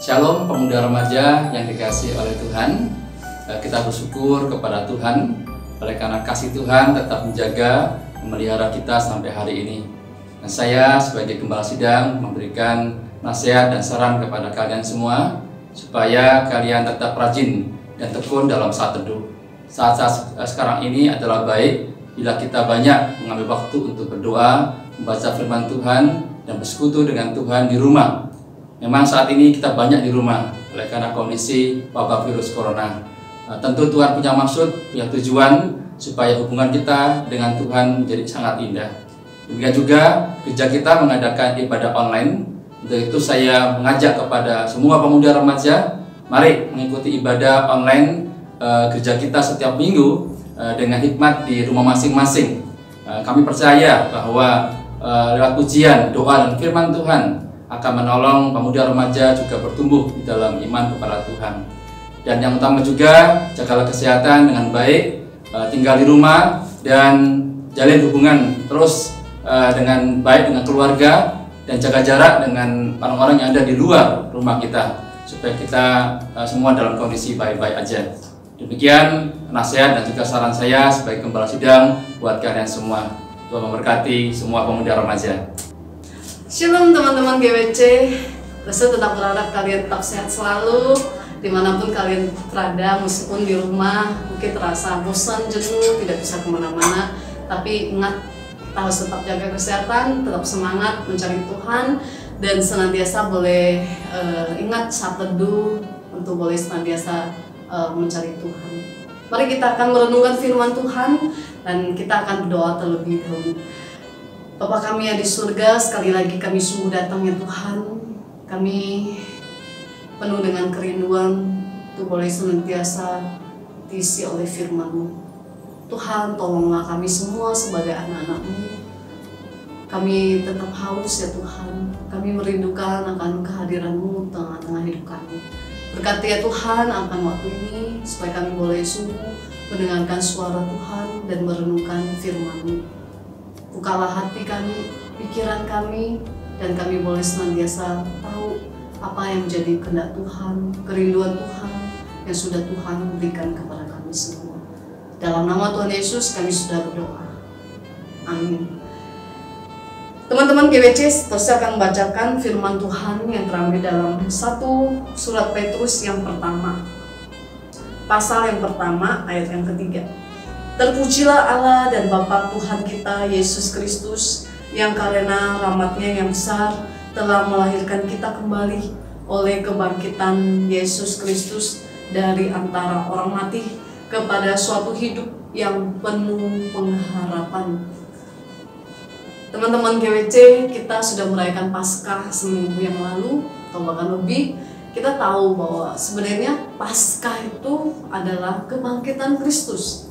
Shalom pemuda remaja yang dikasihi oleh Tuhan. Kita bersyukur kepada Tuhan oleh karena kasih Tuhan tetap menjaga, memelihara kita sampai hari ini. Dan saya sebagai gembala sidang memberikan nasihat dan saran kepada kalian semua supaya kalian tetap rajin dan tekun dalam saat teduh. Saat-saat sekarang ini adalah baik bila kita banyak mengambil waktu untuk berdoa, membaca firman Tuhan, dan bersekutu dengan Tuhan di rumah. Memang saat ini kita banyak di rumah oleh karena kondisi wabah virus corona. Tentu Tuhan punya maksud, punya tujuan supaya hubungan kita dengan Tuhan menjadi sangat indah. Demikian juga gereja kita mengadakan ibadah online. Untuk itu saya mengajak kepada semua pemuda remaja, mari mengikuti ibadah online gereja kita setiap minggu dengan hikmat di rumah masing-masing. Kami percaya bahwa lewat pujian, doa, dan firman Tuhan akan menolong pemuda remaja juga bertumbuh di dalam iman kepada Tuhan. Dan yang utama juga, jagalah kesehatan dengan baik, tinggal di rumah, dan jalin hubungan terus dengan baik dengan keluarga, dan jaga jarak dengan orang-orang yang ada di luar rumah kita, supaya kita semua dalam kondisi baik-baik aja. Demikian nasihat dan juga saran saya sebagai gembala sidang buat kalian semua. Tuhan memberkati semua pemuda remaja. Shalom teman-teman GWC, saya tetap berharap kalian tetap sehat selalu dimanapun kalian berada, meskipun di rumah mungkin terasa bosan, jenuh, tidak bisa kemana-mana. Tapi ingat, kita harus tetap jaga kesehatan, tetap semangat mencari Tuhan, dan senantiasa boleh ingat saat teduh untuk boleh senantiasa mencari Tuhan. Mari kita akan merenungkan firman Tuhan dan kita akan berdoa terlebih dahulu. Bapa kami yang di surga, sekali lagi kami sungguh datang ya Tuhan. Kami penuh dengan kerinduan untuk boleh senantiasa diisi oleh firman-Mu. Tuhan, tolonglah kami semua sebagai anak-anak-Mu. Kami tetap haus ya Tuhan. Kami merindukan akan kehadiran-Mu tengah-tengah hidup kami. Berkati ya Tuhan akan waktu ini, supaya kami boleh sungguh mendengarkan suara Tuhan dan merenungkan firman-Mu. Bukalah hati kami, pikiran kami, dan kami boleh senantiasa tahu apa yang menjadi kehendak Tuhan, kerinduan Tuhan yang sudah Tuhan berikan kepada kami semua. Dalam nama Tuhan Yesus kami sudah berdoa. Amin. Teman-teman GWC, saya akan membacakan firman Tuhan yang terambil dalam 1 surat Petrus yang pertama, pasal yang pertama, ayat yang ketiga. Terpujilah Allah dan Bapa Tuhan kita Yesus Kristus, yang karena rahmat-Nya yang besar telah melahirkan kita kembali oleh kebangkitan Yesus Kristus dari antara orang mati kepada suatu hidup yang penuh pengharapan. Teman-teman GWC, kita sudah merayakan Paskah seminggu yang lalu atau bahkan lebih. Kita tahu bahwa sebenarnya Paskah itu adalah kebangkitan Kristus.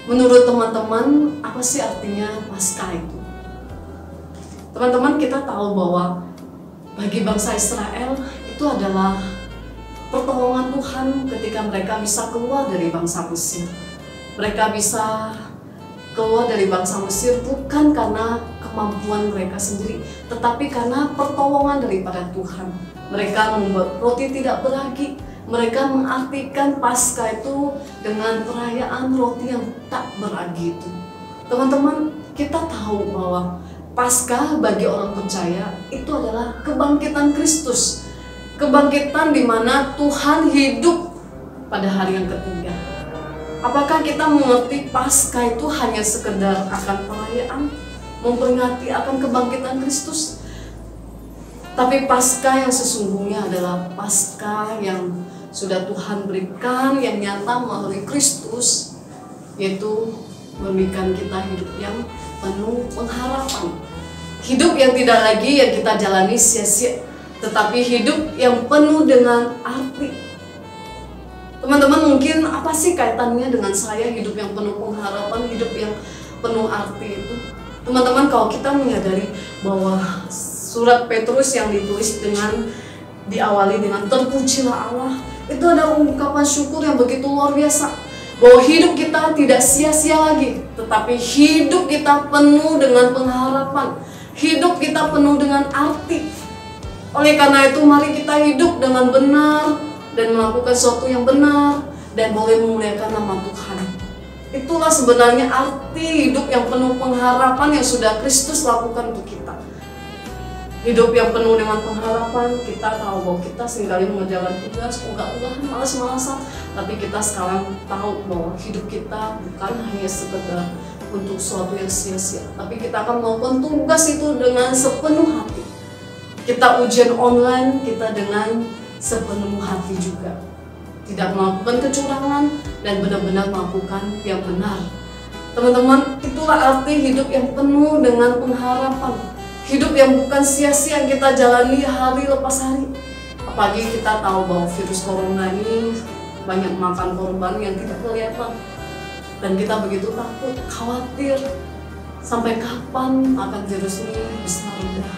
Menurut teman-teman, apa sih artinya Paskah itu? Teman-teman, kita tahu bahwa bagi bangsa Israel itu adalah pertolongan Tuhan ketika mereka bisa keluar dari bangsa Mesir. Mereka bisa keluar dari bangsa Mesir bukan karena kemampuan mereka sendiri, tetapi karena pertolongan daripada Tuhan. Mereka membuat roti tidak beragi. Mereka mengartikan Paskah itu dengan perayaan roti yang tak beragi itu. Teman-teman, kita tahu bahwa Paskah bagi orang percaya itu adalah kebangkitan Kristus. Kebangkitan di mana Tuhan hidup pada hari yang ketiga. Apakah kita mengerti Paskah itu hanya sekedar akan perayaan, memperingati akan kebangkitan Kristus? Tapi Paskah yang sesungguhnya adalah Paskah yang sudah Tuhan berikan, yang nyata melalui Kristus, yaitu memberikan kita hidup yang penuh pengharapan. Hidup yang tidak lagi yang kita jalani sia-sia, tetapi hidup yang penuh dengan arti. Teman-teman, mungkin apa sih kaitannya dengan saya hidup yang penuh pengharapan, hidup yang penuh arti itu? Teman-teman, kalau kita menyadari bahwa surat Petrus yang ditulis diawali dengan terpujilah Allah, itu ada ungkapan syukur yang begitu luar biasa. Bahwa hidup kita tidak sia-sia lagi, tetapi hidup kita penuh dengan pengharapan. Hidup kita penuh dengan arti. Oleh karena itu mari kita hidup dengan benar dan melakukan sesuatu yang benar dan boleh memuliakan nama Tuhan. Itulah sebenarnya arti hidup yang penuh pengharapan yang sudah Kristus lakukan untuk kita. Hidup yang penuh dengan pengharapan, kita tahu bahwa kita seringkali mengerjakan tugas, ogah-ogahan, malas-malasan, tapi kita sekarang tahu bahwa hidup kita bukan hanya sekedar untuk sesuatu yang sia-sia, tapi kita akan melakukan tugas itu dengan sepenuh hati. Kita ujian online, kita dengan sepenuh hati juga. Tidak melakukan kecurangan dan benar-benar melakukan yang benar. Teman-teman, itulah arti hidup yang penuh dengan pengharapan. Hidup yang bukan sia-sia yang kita jalani hari lepas hari. Apalagi kita tahu bahwa virus corona ini banyak makan korban yang tidak kelihatan. Dan kita begitu takut, khawatir, sampai kapan akan virus ini bisa reda.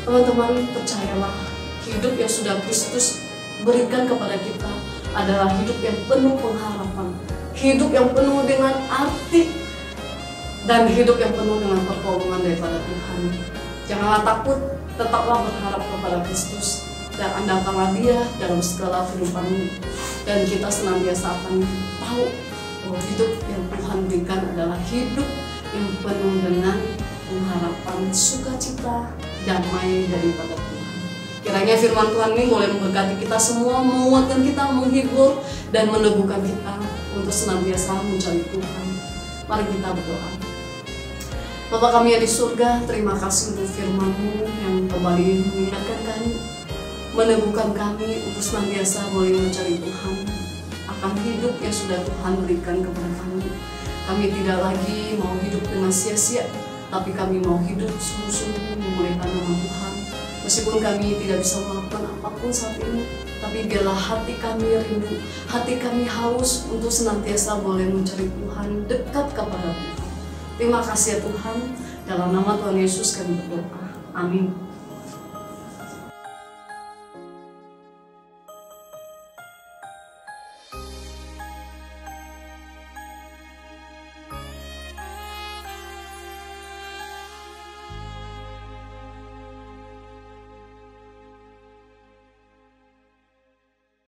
Teman-teman, percayalah, hidup yang sudah Kristus berikan kepada kita adalah hidup yang penuh pengharapan, hidup yang penuh dengan arti, dan hidup yang penuh dengan pertolongan daripada Tuhan. Janganlah takut, tetaplah berharap kepada Kristus, dan andalkanlah Dia dalam segala kehidupanmu. Dan kita senantiasa akan tahu bahwa hidup yang Tuhan berikan adalah hidup yang penuh dengan pengharapan, sukacita, damai daripada Tuhan. Kiranya firman Tuhan ini boleh memberkati kita semua, menguatkan kita, menghibur, dan meneguhkan kita untuk senantiasa mencari Tuhan. Mari kita berdoa. Bapa kami yang di surga, terima kasih untuk firman-Mu yang kembali mengingatkan kami, meneguhkan kami untuk senantiasa boleh mencari Tuhan akan hidup yang sudah Tuhan berikan kepada kami. Kami tidak lagi mau hidup dengan sia-sia, tapi kami mau hidup sungguh-sungguh memuliakan nama Tuhan. Meskipun kami tidak bisa melakukan apapun saat ini, tapi biarlah hati kami rindu, hati kami haus untuk senantiasa boleh mencari Tuhan, dekat kepada Tuhan. Terima kasih ya Tuhan, dalam nama Tuhan Yesus kami berdoa. Amin.